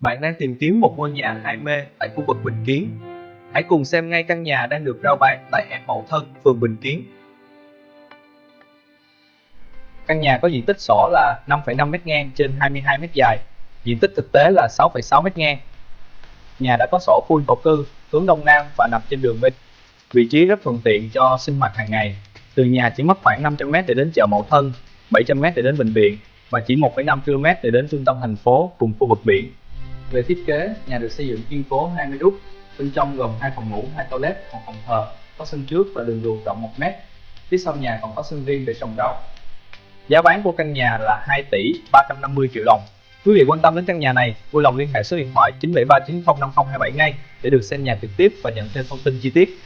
Bạn đang tìm kiếm một ngôi nhà 2 mê tại khu vực Bình Kiến. Hãy cùng xem ngay căn nhà đang được rao bán tại hẻm Mậu Thân, phường Bình Kiến. Căn nhà có diện tích sổ là 5,5 m ngang trên 22 m dài, diện tích thực tế là 6,6 m ngang. Nhà đã có sổ full thổ cư, hướng đông nam và nằm trên đường Minh. Vị trí rất thuận tiện cho sinh hoạt hàng ngày. Từ nhà chỉ mất khoảng 500 m để đến chợ Mậu Thân, 700 m để đến bệnh viện và chỉ 1,5 km để đến trung tâm thành phố cùng khu vực biển. Về thiết kế, nhà được xây dựng kiên cố 20 nút, bên trong gồm 2 phòng ngủ, 2 toilet, một phòng thờ, có sân trước và đường ruộng rộng 1 mét. Phía sau nhà còn có sân riêng để trồng rau. Giá bán của căn nhà là 2 tỷ 350 triệu đồng. Quý vị quan tâm đến căn nhà này, vui lòng liên hệ số điện thoại 9739050227 ngay để được xem nhà trực tiếp và nhận thêm thông tin chi tiết.